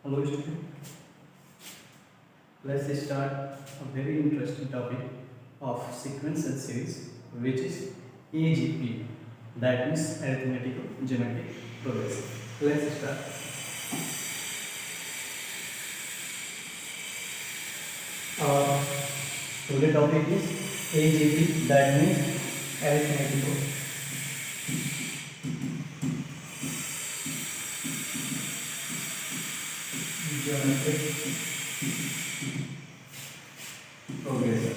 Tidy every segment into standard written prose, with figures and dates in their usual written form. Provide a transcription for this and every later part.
Hello student, let's start a very interesting topic of sequential series which is AGP, that means arithmetical geometric progression. Let's start. Our today topic is AGP, that means arithmetical geometric progression.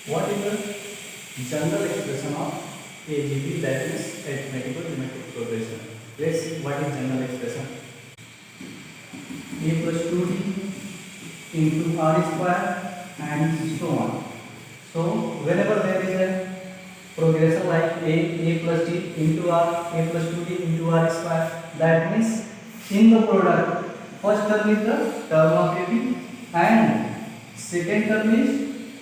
What is the general expression of AGP, that is arithmetical geometric progression? Let's see what is general expression. A plus 2d into r square and so on. So whenever there is a progression like a plus d into r, a plus 2d into r square, that means in the product, first term is the term of AB and second term is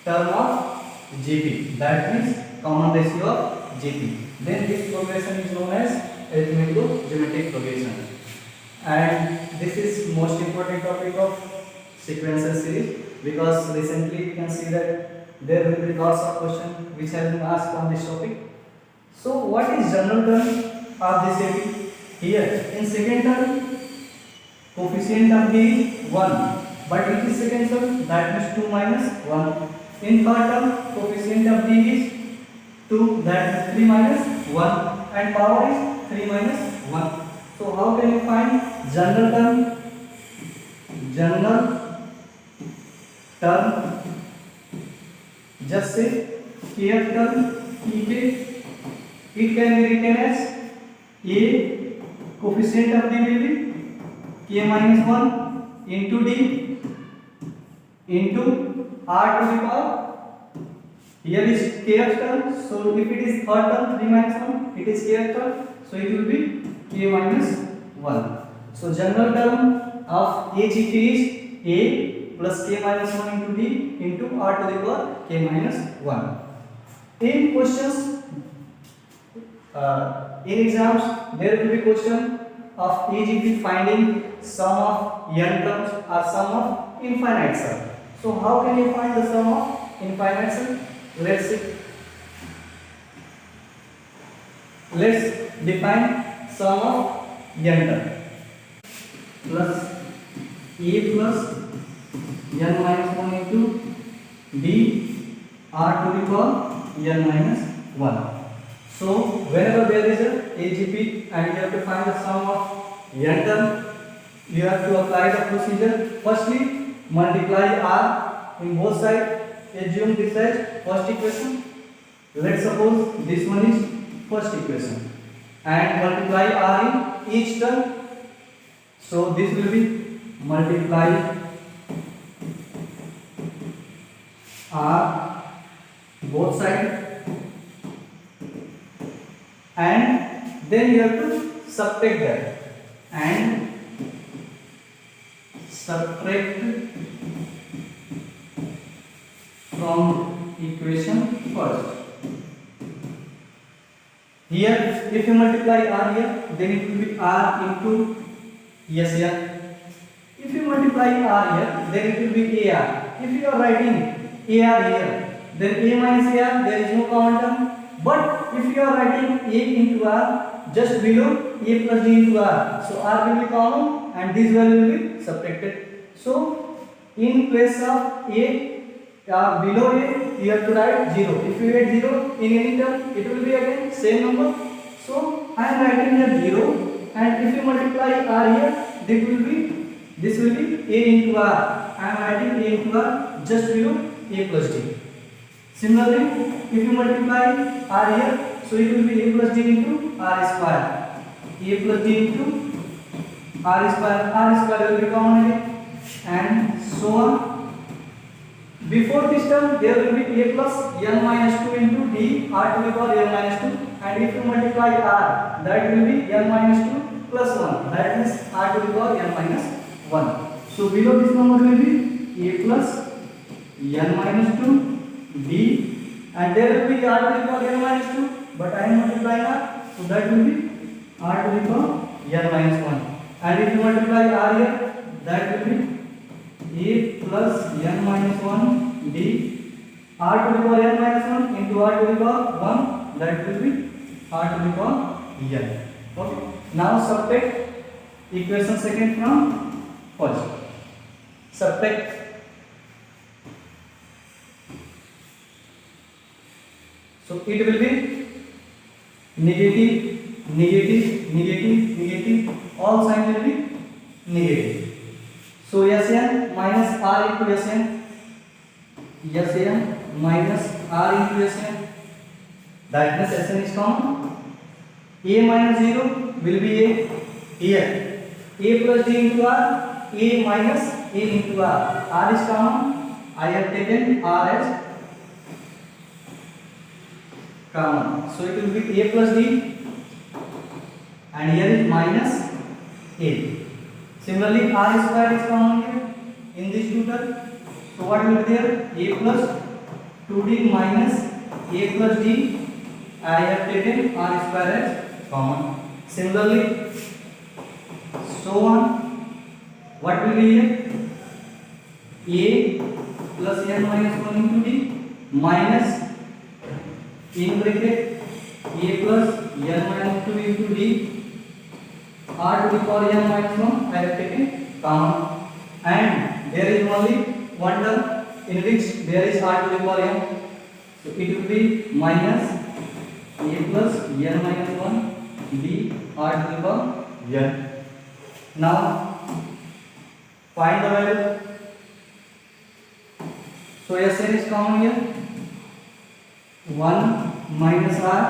term of GP, that means common ratio of GP. Then this progression is known as arithmetical geometric progression. And this is most important topic of sequential series because recently you can see that there will be lots of questions which have been asked on this topic. So what is general term of this AB? Here in second term coefficient of B is 1, but it is second term, that means 2 minus 1. In third term coefficient of B is 2, that is 3 minus 1, and power is 3 minus 1. So how can you find general term? General term, just say kth term ek. It can be written as a coefficient of D will be k minus 1 into D into r to the power. Here is kth term, so if it is third term 3 minus 1, it is kth term, so it will be k minus 1. So general term of AGP is a plus k minus 1 into d into r to the power k minus 1. In questions, in exams, there will be question of AGP finding sum of n terms or sum of infinite sum. So how can you find the sum of infinite sum? Let's see. Let's define sum of n term. Plus a plus n minus 1 into d r to the power n minus 1. So whenever there is a AGP and you have to find the sum of n term, you have to apply the procedure. Firstly, multiply r in both sides. Assume this as first equation. Let's suppose this one is first equation, and multiply r in each term. So this will be multiply r both sides, and then you have to subtract that and subtract from equation first. Here if you multiply r here, then it will be r into yes here. If you multiply r here, then it will be ar. If you are writing ar here, then a minus ar, there is no common term. But if you are writing a into r, just below a plus d into r, so r will be common and this value will be subtracted. So in place of a, below a, you have to write 0. If you add 0 in any term, it will be again same number. So I am writing here 0, and if you multiply r here, this will be a into r. I am writing a into r just below a plus d. Similarly, if you multiply r here, so it will be a plus d into r square. A plus d into r square will be common again, and so on. Before this term, there will be a plus n minus 2 into d r to the power n minus 2, and if you multiply r, that will be n minus 2 plus 1, that means r to the power n minus 1. So below this number will be a plus n minus 2 d, and there will be r to the power n minus 2 but I am multiplying r, so that will be r to the power n minus 1. And if you multiply r here, that will be a plus n minus 1 d r to the power n minus 1 into r to the power 1, that will be r to the power n. Okay. Now subtract equation second from first. Subtract. So it will be negative, negative, negative, negative. All sign will be negative. So Sn minus r into Sn, Sn minus r into Sn. That means Sn is common. A minus 0 will be a here. A plus d into r, a minus a into r. R is common. I have taken r as common. So it will be a plus d, and here is minus a. Similarly, r square is common here in this two term. So what will be there? A plus 2d minus a plus d. I have taken r square as common. Similarly, so on. What will be here? A plus n minus 1 into d minus in bracket a plus n minus 2 into d r to the power n minus 1. I have taken common, and there is only one term in which there is r to the power n. So it will be minus a plus n minus 1 d r to the power n. Now find the value. So Sn is common here. 1 minus r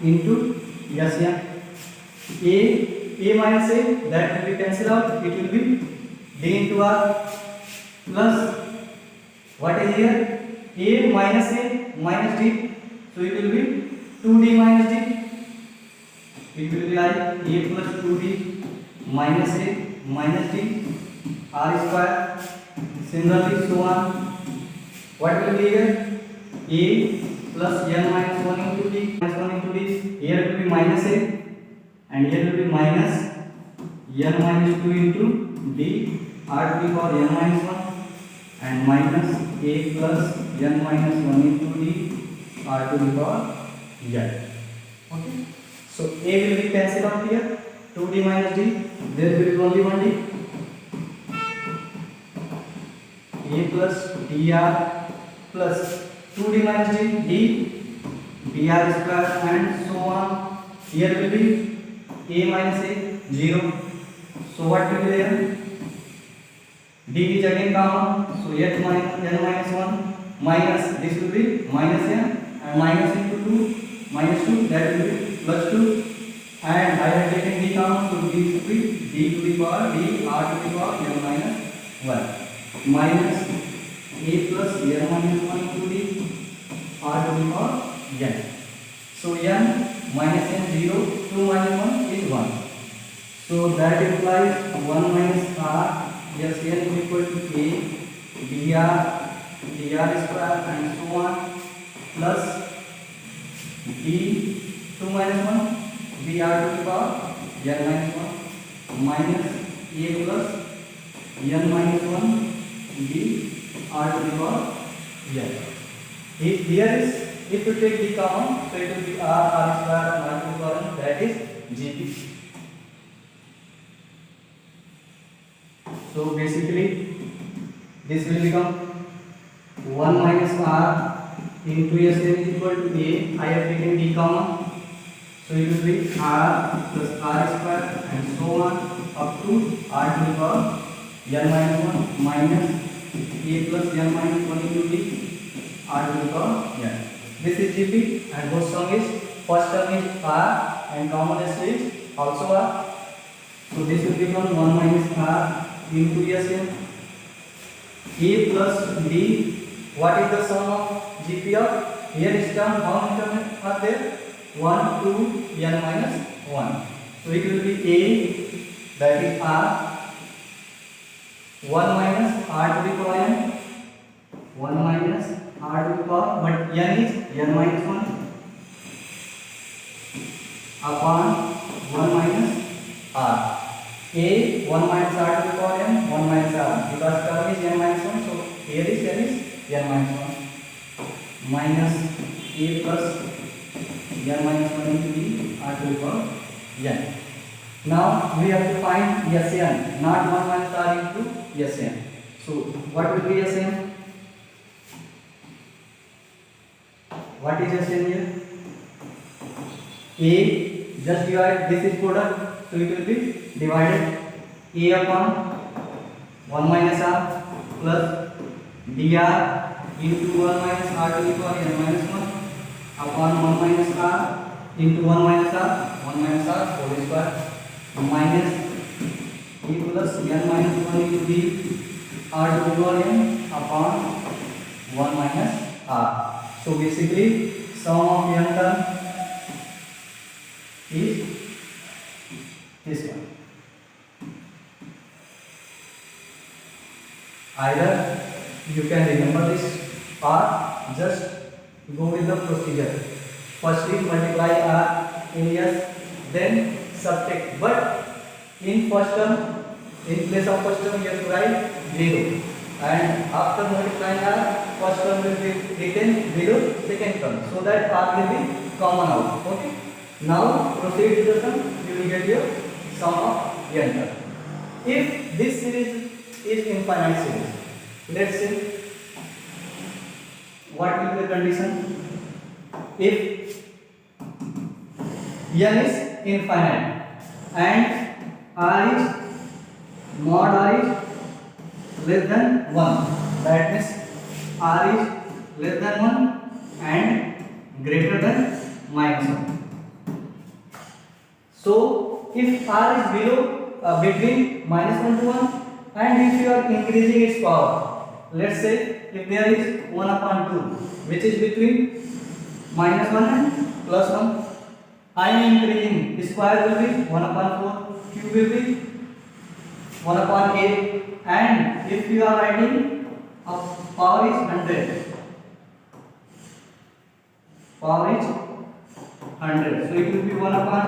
into Sn. A minus a, that will be cancelled out. It will be d into r plus what is here? A minus d. So it will be 2d minus d. It will be like a plus 2d minus a minus d r square. Similarly, so on. What will be here? A plus n minus 1 into d minus 1 into d. Here will be minus a, and here will be minus n minus 2 into d r to the power n minus 1, and minus a plus n minus 1 into d r to the power n. Okay. So a will be cancelled out here. 2d minus d. There will be only one d. A plus dr plus 2d minus d dr square, and so on. Here will be a minus a 0. So what will be there? D is again common. So n minus 1 minus this will be minus n, and minus into 2 minus 2, that will be plus 2, and I have taken d common. So this will be d to the power d r to the power n minus 1 minus a plus n minus 1 into d r to the power n. So n minus n 0, 2 minus 1 is 1. So that implies 1 minus r Sn is equal to a dr square, and so on, plus d 2 minus 1 dr to the power n minus 1 minus a plus n minus 1 d r to the power n. Here is, if you take d common, so it will be r square and r to the power n, that is gp. So basically this will become 1 minus r into Sn is equal to a. I have taken d common, so it will be r plus r square and so on up to r to the power n minus 1 minus a plus n minus 1 into d r to the power n. This is gp, and both term is, first term is r and common is also r. So this will become 1 minus r into Sn. A plus d. What is the sum of gp of here is term? How many terms are there? 1, 2, n minus 1. So it will be a, that is r, 1 minus r to the power n, 1 minus r to the power, but n is n minus 1, upon 1 minus r. A 1 minus r to the power n, 1 minus r, because term is n minus 1, so here is n minus 1 minus a plus n minus 1 into e r to the power n. Now we have to find Sn, not 1 minus r into Sn. So what will be Sn? What is Sn here? A, just divide, this is product, so it will be divided a upon 1 minus r plus dr into 1 minus r to the power n minus 1 upon 1 minus r into 1 minus r whole square minus e plus n minus 1 into d r to the power n upon 1 minus r. So basically sum of n term is this one. Either you can remember this or just go with the procedure. Firstly multiply r in s, then subtract. But in first term, in place of first term you have to write 0, and after multiplying r, first term will be written below second term, so that r will be common out. Okay. Now proceed to the sum. You will get your sum of n term. If this series is infinite series, let's say what will be the condition? If n is infinite and r is mod r is less than 1, that means r is less than 1 and greater than minus 1. So if r is below between minus 1 to 1, and if you are increasing its power, let's say if there is 1 upon 2 which is between minus 1 and plus 1, I am increasing, square will be 1 upon 4, cube will be 1 upon 8, and if you are writing power is 100, power is 100, so it will be 1 upon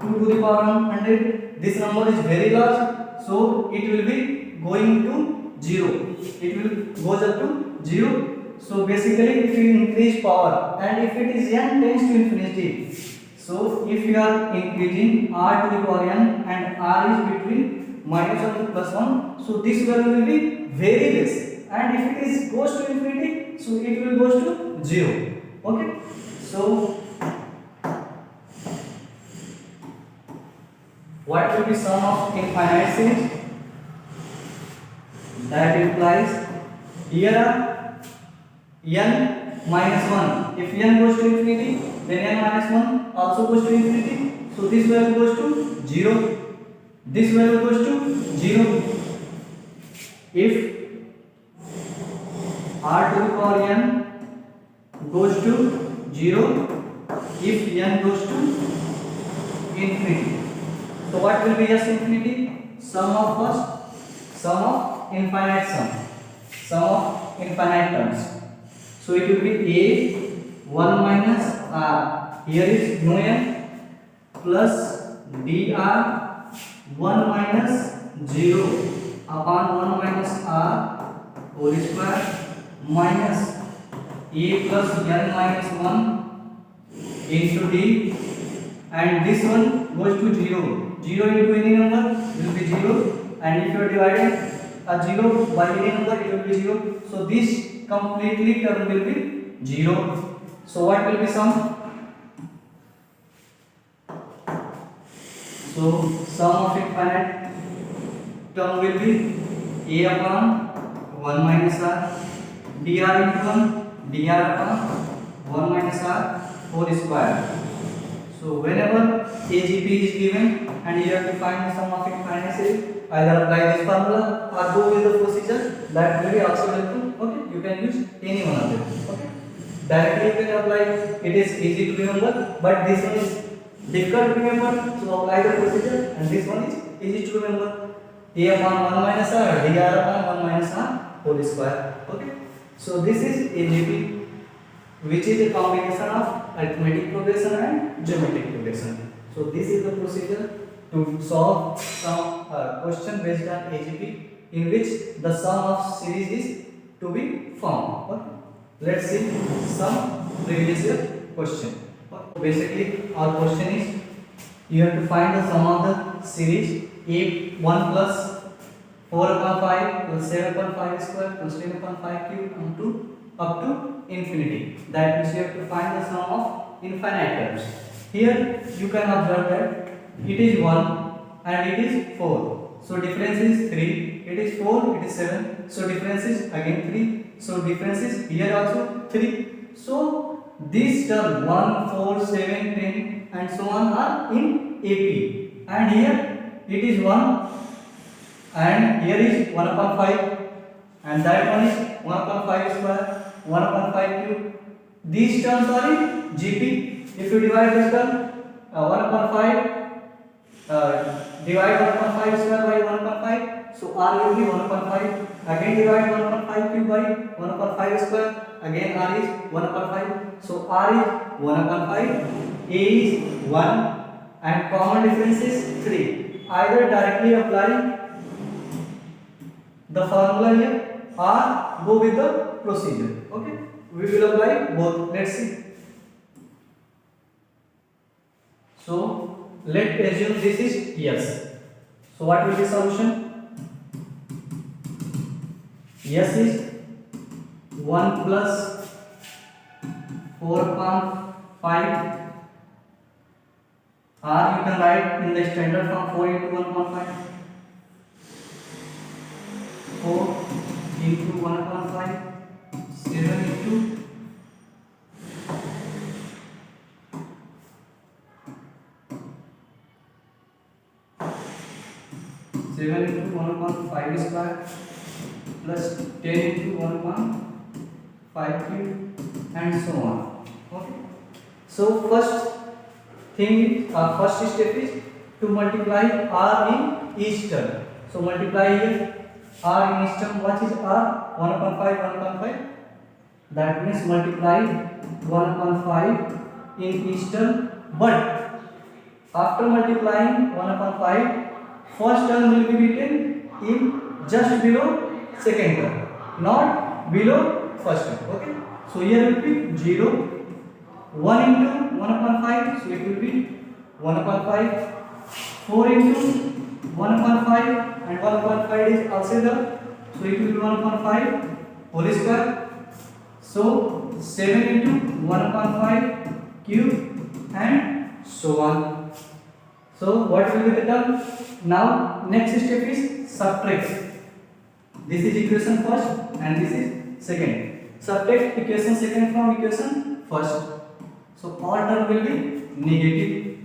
2 to the power 100. This number is very large, so it will be going to 0. It will goes up to 0. So basically, if you increase power and if it is n tends to infinity, so if you are increasing r to the power n and r is between minus 1 to plus 1, so this value will be very less, and if it is goes to infinity, so it will goes to 0. Okay. So what will be sum of infinite series? That implies here n minus 1. If n goes to infinity, then n minus 1 also goes to infinity. So this value goes to 0. This value goes to 0. If r to the power n goes to 0, if n goes to infinity, so what will be s infinity? Sum of first, sum of infinite sum of infinite terms. So it will be a 1 minus r, here is no n, plus dr 1 minus 0 upon 1 minus r whole square minus a plus n minus 1 into d, and this one goes to 0. 0 into any number will be 0, and if you are dividing a 0 by any number, it will be 0. So this completely term will be 0. So what will be sum? So sum of infinite term will be a upon 1 minus r dr into 1 dr upon 1 minus r whole square. So whenever AGP is given and you have to find the sum of infinite series, either apply this formula or go with the procedure, that will be also helpful. Okay, you can use any one of them. Okay, directly you can apply, it is easy to remember, but this one is difficult to remember, so apply the procedure, and this one is easy to remember. A upon 1 minus r dr upon 1 minus r whole square. Okay, so this is AGP, which is a combination of arithmetic progression and geometric progression. So So this is the procedure to solve some question based on AGP in which the sum of series is to be found. Okay. Let's see some previous year question. Okay. Basically, our question is you have to find the sum of the series a1 plus 4 upon 5 plus 7 upon 5 square plus 10 upon 5 cube up to infinity. That means you have to find the sum of infinite terms. Here you can observe that it is 1 and it is 4. So difference is 3. It is 4, it is 7. So difference is again 3. So difference is here also 3. So these terms 1, 4, 7, 10 and so on are in AP. And here it is 1 and here is 1 upon 5 and that one is 1 upon 5 square, 1 upon 5 cube. These terms are in GP. If you divide this term 1 upon 5, divide 1 upon 5 square by 1 upon 5, so R will be 1 upon 5. Again divide 1 upon 5 cube by 1 upon 5 square, again R is 1 upon 5. So R is 1 upon 5, A is 1 and common difference is 3. Either directly apply the formula here or go with the procedure. Okay, we will apply both. Let's see. So let assume this is yes. So what will be solution? Yes is 1 plus 4 upon 5. Or you can write in the standard form 4 into 1 upon 5. 4 into 1 upon 5, 7 into 1 upon 5 square plus 10 into 1 upon 5 cube and so on. Okay. So first step is to multiply R in each term. So multiply here R in each term. What is R? 1 upon 5, 1 upon 5. That means multiply 1 upon 5 in each term. But after multiplying 1 upon 5, first term will be written in just below second term, not below first term. Okay. So here will be 0, 1 into 1 upon 5. So it will be 1 upon 5. 4 into 1 upon 5 and 1 upon 5 is also there. So it will be 1 upon 5 whole square. So 7 into 1 upon 5 cube and so on. So what will be the term? Now next step is subtract. This is equation first and this is second. Subtract equation second from equation first. So all term will be negative.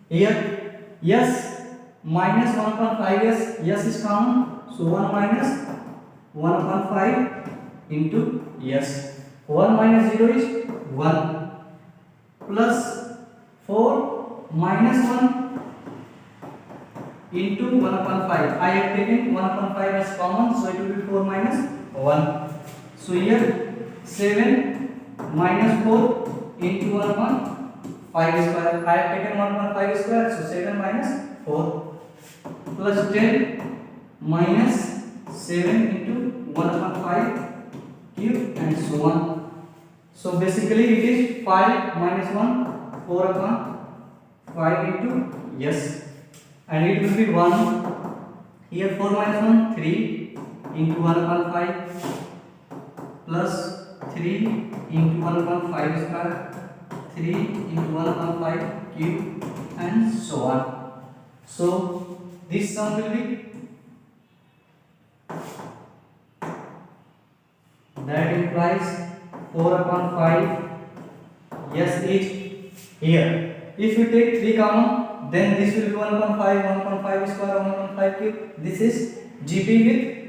Here yes minus 1 upon 5 yes is common. So 1 minus 1 upon 5 into yes. 1 minus 0 is 1 plus 4 minus 1 into 1 upon 5. I have taken 1 upon 5 as common, so it will be 4 minus 1. So here 7 minus 4 into 1 upon 5 square. I have taken 1 upon 5 square, so 7 minus 4 plus 10 minus 7 into 1 upon 5 cube and so on. So basically it is 5 minus 1, 4 upon 5 into yes. And it will be 1. Here 4 minus 1, 3 into 1 upon 5 plus 3 into 1 upon 5 square, 3 into 1 upon 5 cube and so on. So this sum will be, that implies 4 upon 5 yes is here. If you take 3 common, then this will be 1 upon 5, 1 upon 5 square, 1 upon 5 cube. This is GP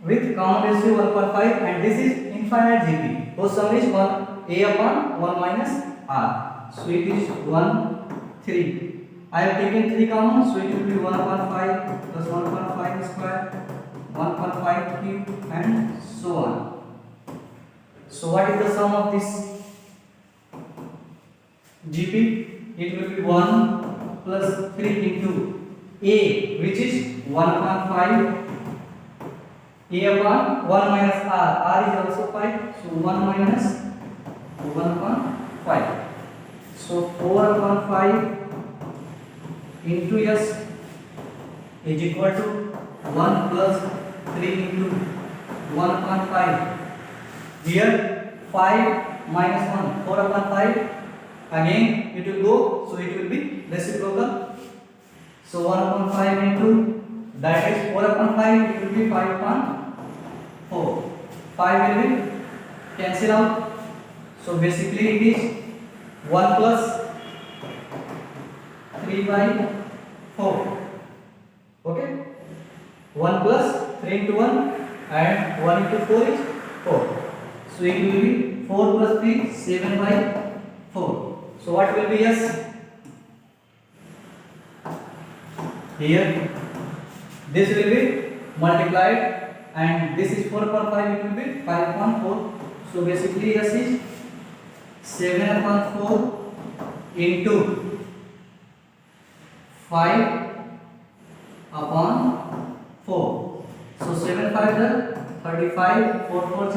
with common ratio 1 upon 5 and this is infinite GP. So sum is 1 A upon 1 minus R. So it is 1, 3. I have taken 3 common, so it will be 1 upon 5 plus 1 upon 5 square, 1 upon 5 cube and so on. So what is the sum of this GP? It will be 1 plus 3 into a, which is 1 upon 5, a upon 1 minus r is also 5, so 1 minus 1 upon 5, so 4 upon 5 into s is equal to 1 plus 3 into 1 upon 5. Here 5 minus 1, 4 upon 5, again it will go, so it will be reciprocal. So 1 upon 5 into, that is 4 upon 5, it will be 5 upon 4. 5 will be cancel out. So basically it is 1 plus 3 by 4. Okay, 1 plus 3 into 1 and 1 into 4 is 4. So it will be 4 plus 3, 7 by 4. So what will be s? Here this will be multiplied and this is 4 upon 5, it will be 5 upon 4. So basically s is 7 upon 4 into 5 upon 4. So 7 5 is 35, 4 4 is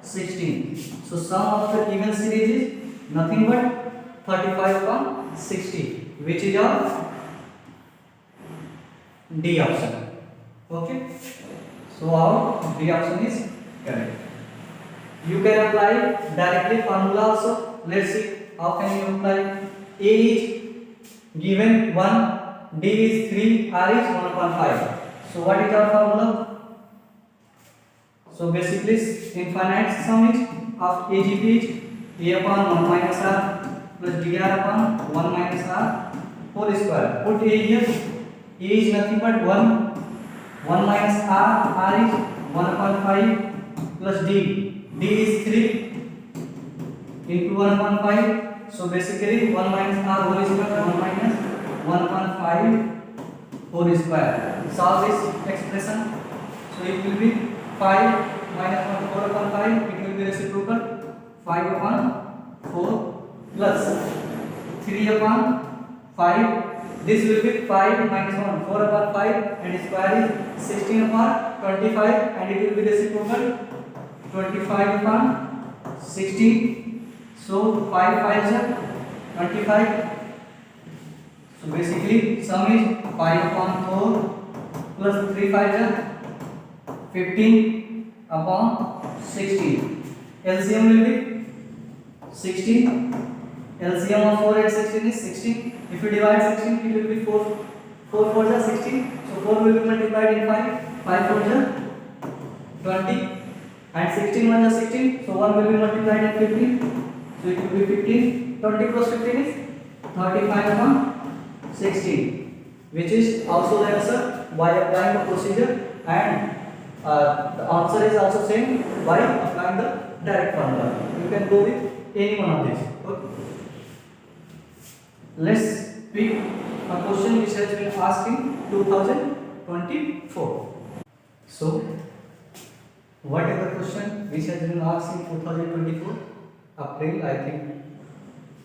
16. So sum of the even series is nothing but 35 upon 60, which is our D option. Okay, so our D option is correct. You can apply directly formula also. Let's see how can you apply. A is given 1, D is 3, R is 1 upon 5. So what is our formula? So basically infinite sum is of AGP is A upon 1 minus R plus DR upon 1 minus R whole square. Put A here. A is nothing but 1 minus R, R is 1 upon 5 plus D. D is 3 into 1 upon 5. So basically 1 minus R whole square, 1 minus 1 upon 5 whole square. Solve this expression. So it will be 5 minus 1, 4 upon 5, it will be reciprocal, 5 upon 4 plus 3 upon 5. This will be 5 minus 1, 4 upon 5 and square is 16 upon 25 and it will be reciprocal, 25 upon 16. So 5 5 is 25. So basically sum is 5 upon 4 plus 3 5 is 15 upon 16. LCM will be 16. LCM of 4 and 16 is 16. If you divide 16, it will be 4. 4 4 is 16. So 4 will be multiplied in 5. 5 4 is 20. And 16 1 is 16. So 1 will be multiplied in 15. So it will be 15. 20 plus 15 is 35 upon 16. Which is also the answer by applying the procedure, and the answer is also same by applying the direct formula. You can go with any one of these. Okay. Let's pick a question which has been asked in 2024. So, what is the question which has been asked in 2024? April, I think,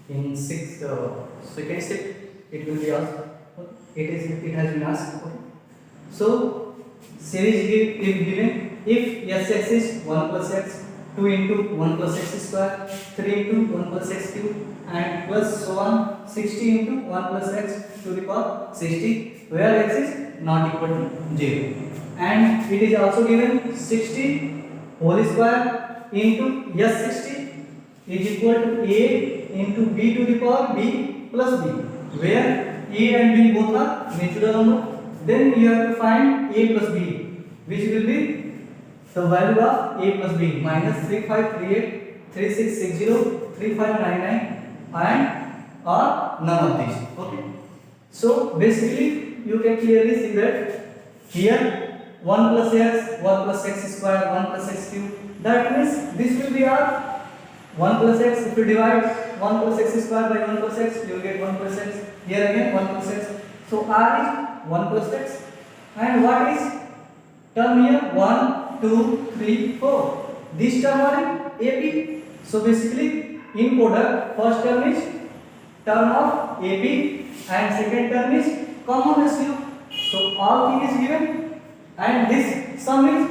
in second step, it will be asked. It has been asked. Okay. So, series is given if Sx is 1 plus x, 2 into 1 plus x square, 3 into 1 plus x cube, and plus so on 60 into 1 plus x to the power 60, where x is not equal to 0. And it is also given 60 whole square into S60 is equal to a into b to the power b plus b, where a and b both are natural number. Then you have to find a plus b, which will be the value of a plus b minus 3538, 3660, 3599 and or none of these. Okay. So basically you can clearly see that here 1 plus x, 1 plus x square, 1 plus x cube. That means this will be our 1 plus x. If you divide 1 plus x square by 1 plus x, you will get 1 plus x. Here again 1 plus x. So r is 1 plus x. And what is term here? 1, 2, 3, 4. This term are in AP. So basically in product, first term is term of AP and second term is common ratio. So all thing is given, and this sum is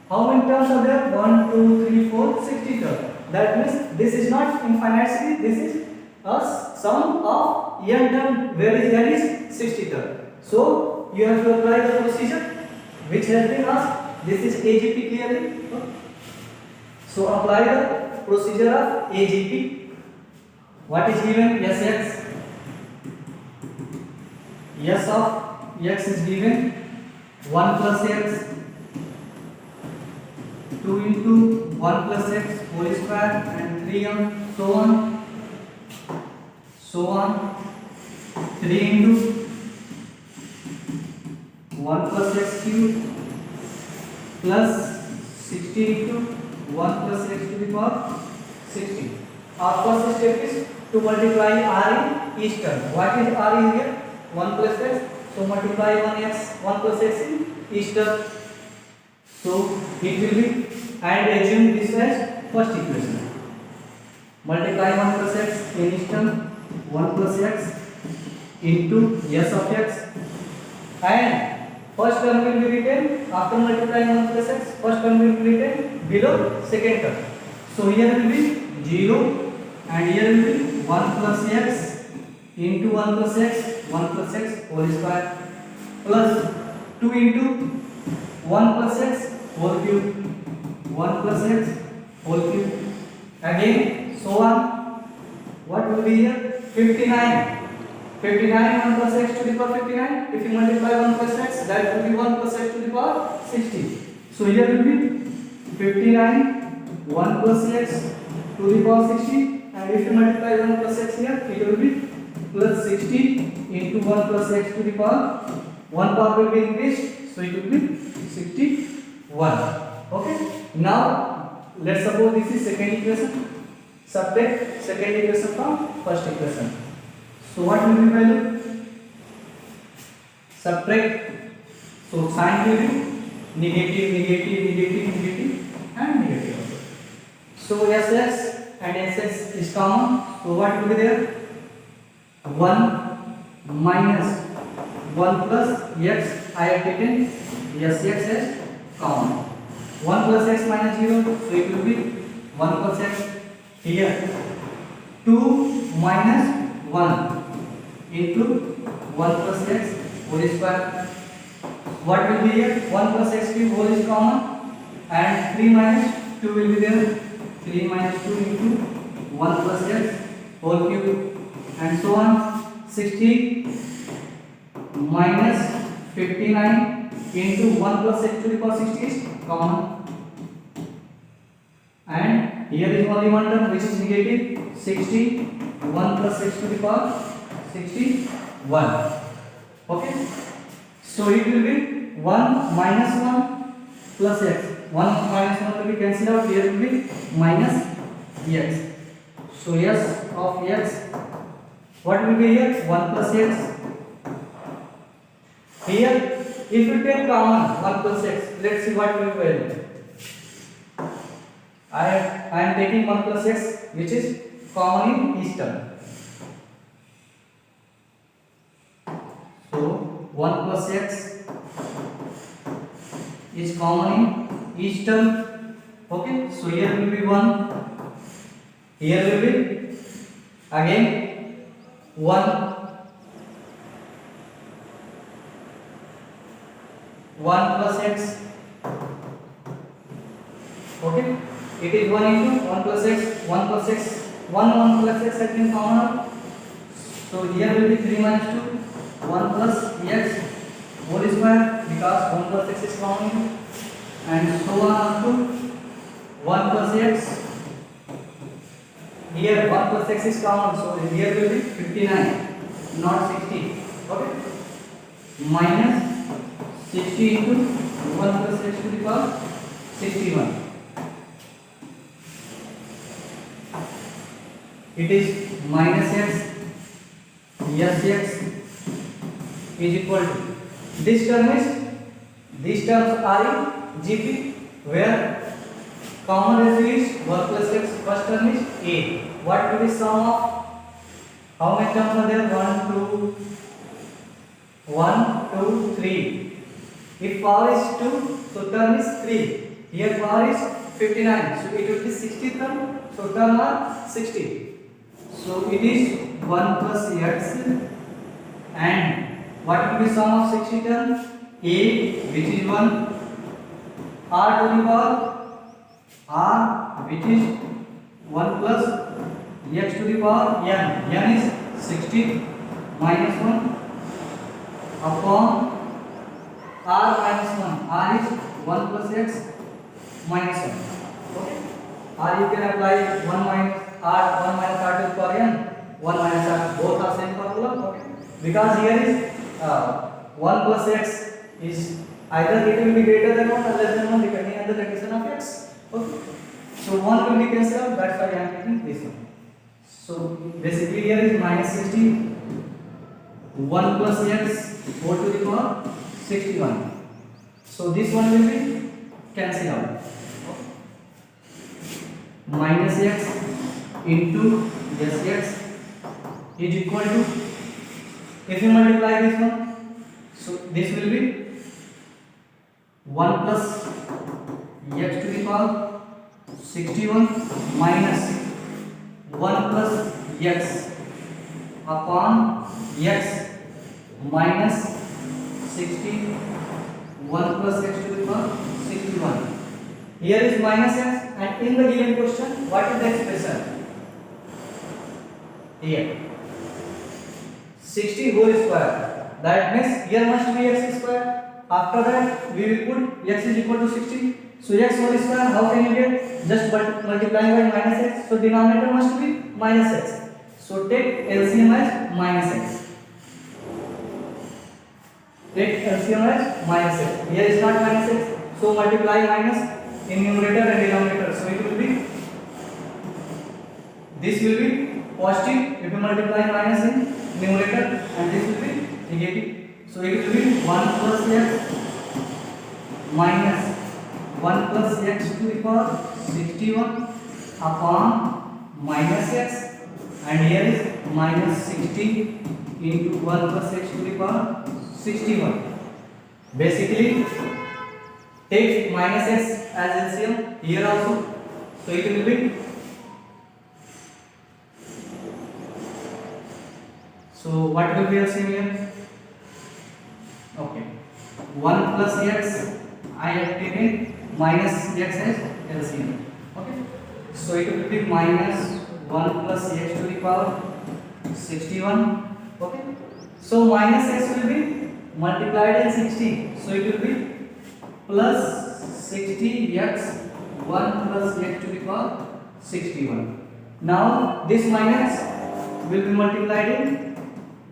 how many terms are there? 1, 2, 3, 4, 60 terms. That means this is not infinite series. This is a sum of n term where is n is 60 terms. So you have to apply the procedure which has been asked. This is AGP clearly. So apply the procedure of AGP. What is given? Sx. S of x is given 1 plus x, 2 into 1 plus x whole square, and 3m, so on, 3 into 1 plus x cube plus 60 into 1 plus x to the power 60. Our first step is to multiply r in each term. What is r in here? 1 plus x. So multiply 1 plus x in each term. So it will be, and assume this as first equation. Multiply 1 plus x in each term, 1 plus x into s of x, and first term will be written after multiplying 1 plus x. First term will be written below second term. So here will be 0, and here will be 1 plus x into 1 plus x whole square, plus 2 into 1 plus x whole cube, 1 plus x whole cube, again so on. What will be here? 59. 59 1 plus x to the power 59. If you multiply 1 plus x, that will be 1 plus x to the power 60. So here will be 59 1 plus x to the power 60, and if you multiply 1 plus x here, it will be plus 60 into 1 plus x to the power, 1 power will be increased, so it will be 61. Okay. Now let's suppose this is second equation. Subtract second equation from first equation. So what will be value? Subtract. So sign will be negative, negative, negative, negative, and negative also. So SS and SS is common. So what will be there? 1 minus 1 plus x. I have taken SX as common. 1 plus x minus 0. So it will be 1 plus x. Here 2 minus 1 into 1 plus x whole square. What will be here? 1 plus x cube whole is common, and 3 minus 2 will be there. 3 minus 2 into 1 plus x whole cube, and so on. 60 minus 59 into 1 plus x to the power 60 is common, and here is only one term which is negative. 60 1 plus x to the power 61. Okay. So it will be 1 minus 1 plus x. 1 minus 1 will be cancelled out. Here will be minus x. So s of x, what will be here? 1 plus x. Here, if you take common 1 plus x, let's see what will be value. I am taking 1 plus x, which is common in each term. So 1 plus x is common in each term. Okay. So here will be 1. Here will be again 1. 1 plus x. Okay. It is 1 into 1 plus x. 1 plus x. 1 plus x has been common. So here will be 3 minus 2. 1 plus x whole square, because 1 plus x is common, and so on up to 1 plus x. Here 1 plus x is common, so here will be 59, not 60. Okay. Minus 60 into 1 plus x to the power 61. It is minus x. Sx is equal to, this term is, these terms are in GP, where common ratio is 1 plus x. First term is a. What will be sum of How many terms are there? 1, 2, 3. If power is 2, so term is 3. Here power is 59, so it will be 60 term. So term are 60. So it is 1 plus x, and what will be sum of 60 terms? A, which is 1, r to the power r, which is 1 plus x to the power n is 60 minus 1 upon r minus 1, r is 1 plus x minus 1. Okay, or you can apply 1 minus r to the power n, 1 minus r, both are same formula. Okay, because here is 1 plus x is either it will be greater than 1 or less than 1 depending on the condition of x. Okay, so 1 will be cancelled out, that's why I am taking this one. So basically here is minus 60, 1 plus x whole to the power 61. So this one will be cancelled out. Okay. Minus x into x is equal to, if you multiply this one, so this will be 1 plus x to the power 61 minus 1 plus x upon x minus 60, 1 plus x to the power 61. Here is minus x, and in the given question, what is the expression? Here 60 whole square, that means here must be x square. After that we will put x is equal to 60. So x whole square, how can you get? Just multiplying by minus x. So denominator must be minus x. So take LCM as minus x. Take LCM as minus x. Here is not minus x. So multiply minus in numerator and denominator. So it will be, this will be positive if you multiply minus in numerator, and this will be negative. So it will be 1 plus x minus 1 plus x to the power 61 upon minus x, and here is minus 60 into 1 plus x to the power 61. Basically take minus x as LCM here also. So it will be, so what will be LCM here? Okay, 1 plus x, I have taken minus x as LCM. Okay, so it will be minus 1 plus x to the power 61. Okay, so minus x will be multiplied in 60, so it will be plus 60x 1 plus x to the power 61. Now this minus will be multiplied in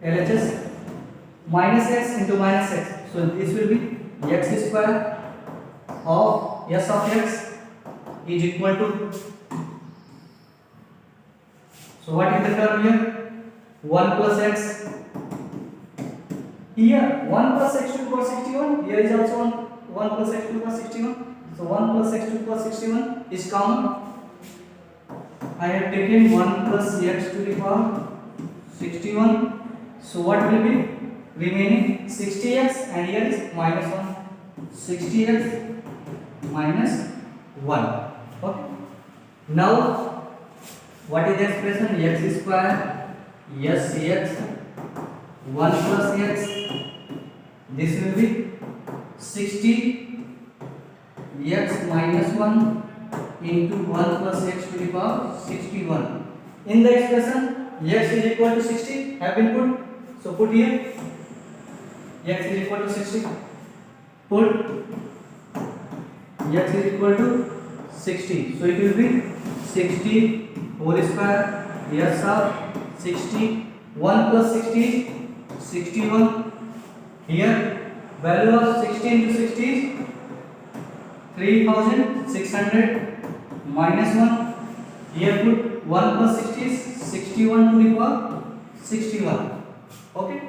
LHS, minus x into minus x, so this will be x square of s of x is equal to, so what is the term here? 1 plus x, here 1 plus x to the power 61, here is also 1 plus x to the power 61, so 1 plus x to the power 61 is common. I have taken 1 plus x to the power 61, so what will be remaining? 60x, and here is minus 1, 60x minus 1. Okay, now what is the expression? X square yes x 1 plus x, this will be 60 x minus 1 into 1 plus x to the power 61. In the expression x is equal to 60 have been put, so put here x is equal to 60, put x is equal to 60, so it will be 60 whole square yes of 60, 1 plus 60 is 61. Here value of 60 into 60 is 3600 minus 1. Here put 1 plus 60 is 61 to the power 61. Okay,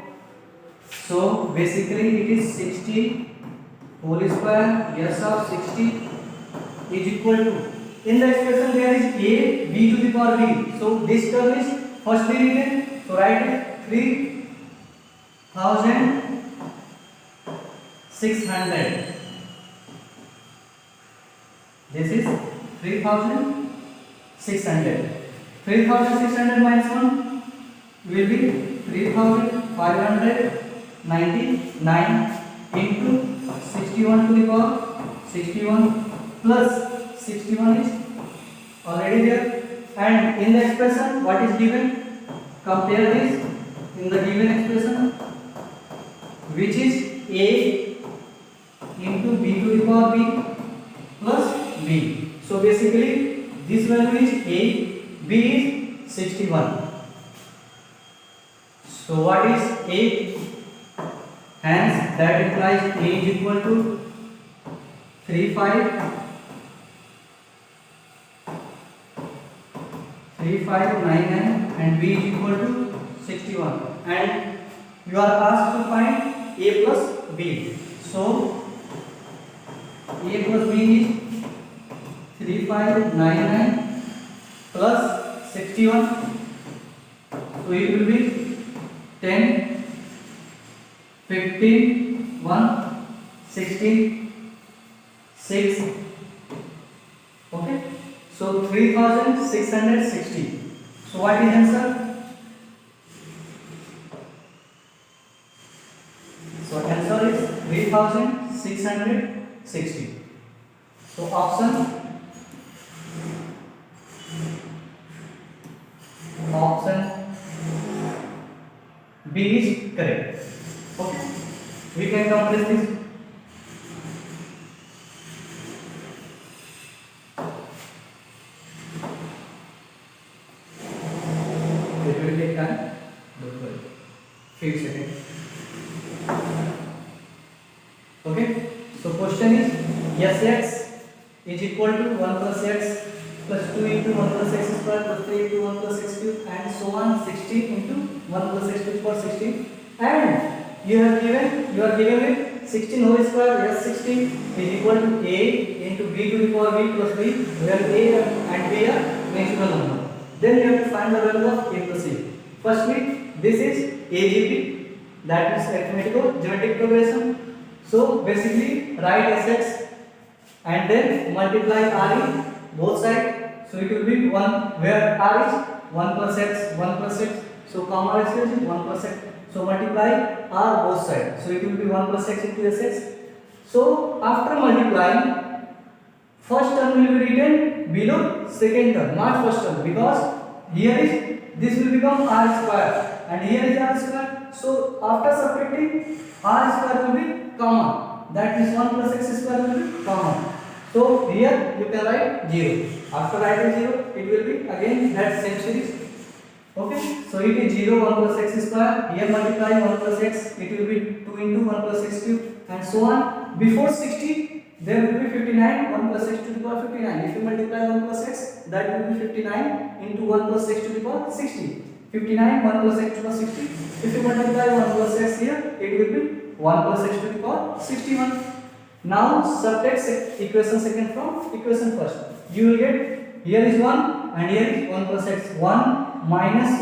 so basically it is 60 whole square yes of 60 is equal to, in the expression there is a b to the power b, so this term is firstly written So write it 3600. This is 3600. 3600 minus 1 will be 3599 into 61 to the power 61 plus 61 is already there, and in the expression what is given, compare this in the given expression, which is a into b to the power b plus b. So basically this value is a, b is 61. So what is a? Hence that implies a is equal to 3599 and b is equal to 61, and you are asked to find a plus b. So a plus b is 3599 plus 61, so it will be 10, 15, 1, 16, 6. Okay, so 3660. So what is answer? So answer is 3660. So option B is correct. Okay, we can compress this. It will take time. Don't worry. Few seconds. Okay. So question is Sx is equal to 1 plus x plus 2 into 1 plus x square plus 3 into 1 plus x cube and so on 16 into 1 plus x to the power 16, and you are given it 16 whole square yes 16 is equal to a into b to the power b plus b, where a and b are natural number. Then you have to find the value of a plus c. Firstly, this is AGP, that is arithmetical geometric progression. So basically write Sx and then multiply RE both sides. So it will be 1, where R is 1 plus x, 1 plus x. So common expression is 1 plus x. So multiply R both sides. So it will be 1 plus x into Sx. So after multiplying, first term will be written below second term, not first term, because here is this will become R square and here is R square. So after subtracting, R square will be common. That is 1 plus x square will be common. So here you can write 0. After writing 0, it will be again that same series. Okay. So it is 0, 1 plus x square. Here multiply 1 plus x. It will be 2 into 1 plus x cube and so on. Before 60, there will be 59, 1 plus x to the power 59. If you multiply 1 plus x, that will be 59 into 1 plus x to the power 60. 59, 1 plus x to the power 60. If you multiply 1 plus x here, it will be 1 plus x to the power 61. Now subtract equation second from equation first. You will get here is 1 and here is 1 plus x. 1 minus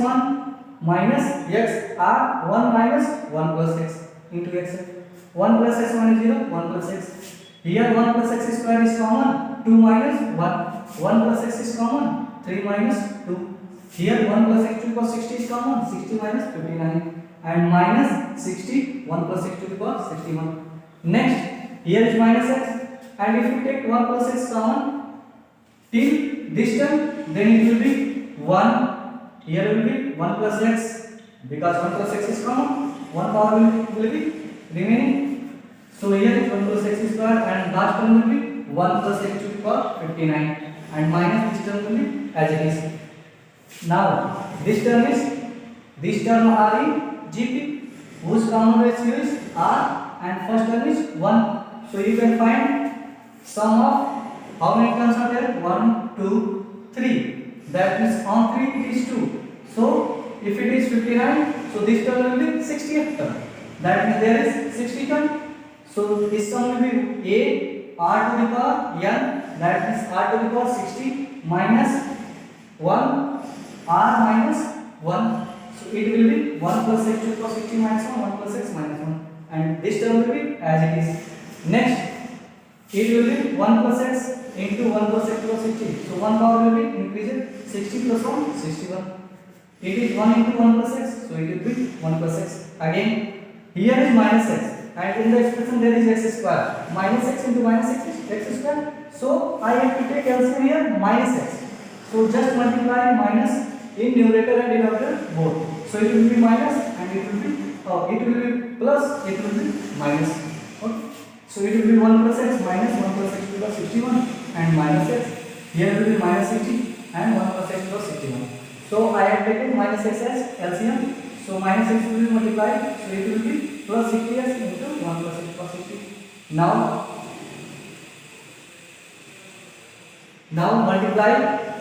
x are 1 minus 1 plus x into x. 1 plus x 1 is 0, 1 plus x. Here 1 plus x square is common, 2 minus 1. 1 plus x is common, 3 minus 2. Here 1 plus x to the power 60 is common, 60 minus 59 and minus 60, 1 plus x to the power 61. Next, here is minus x, and if you take 1 plus x common till this term, then it will be 1. Here will be 1 plus x, because 1 plus x is common, 1 power will be remaining. So here is 1 plus x square and last term will be 1 plus x to the power 59 and minus this term will be as it is. Now this term R in GP, whose common ratio is R, and first term is 1. So you can find sum of how many terms are there? 1, 2, 3. That means on 3 it is 2. So if it is 59, so this term will be 60th term. That means there is 60 term. So this sum will be a r to the power n, that means r to the power 60 minus 1 r minus 1. So it will be 1 plus x to the power 60 minus 1, 1 plus x minus 1, and this term will be as it is. Next, it will be 1 plus x into 1 plus x plus 60. So 1 power will be increased, 60 plus 1, 61. It is 1 into 1 plus x, so it will be 1 plus x. Again, here is minus x, and in the expression there is x square. Minus x into minus x is x square. So I have to take LCM here minus x. So just multiply minus in numerator and denominator both. So it will be minus and it will be plus, it will be minus. Okay. So it will be 1 plus x minus 1 plus x plus 61 and minus x. Here will be minus 60 and 1 plus x plus 61. So I have taken minus x as LCM. So minus x will be multiplied. So it will be plus 60x into 1 plus x plus 60. Now multiply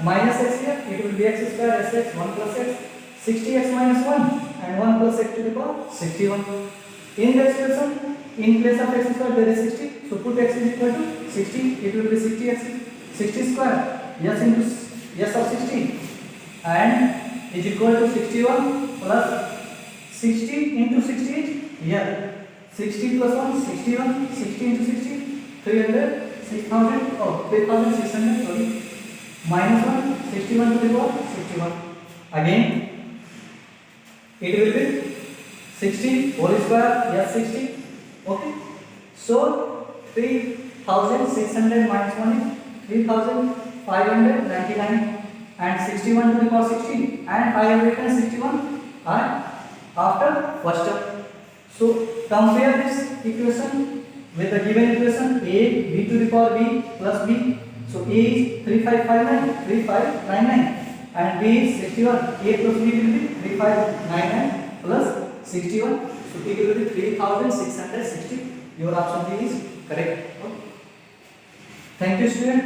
minus x here. It will be x square sx 1 plus x, 60x minus 1 and 1 plus x to the power 61. In the expression, in place of x square there is 60. So put x is equal to 60. It will be 60x 60 square. Yes into yes of 60 and is equal to 61 plus 60 into 68. Here 60 plus 1 61. 60 into 60 300. 6000 3600 sorry minus 1 61 to the power 61. Again it will be 60 whole square, yes 60. Okay, so 3600 minus 1 is 3599 and 61 to the power 16, and I have written 61 and after first term. So compare this equation with the given equation a b to the power b plus b. So a is 3599 and b is 61. A plus b will be 3599 plus 61. So it will be 3660. Your option B is correct. Okay. Thank you, student.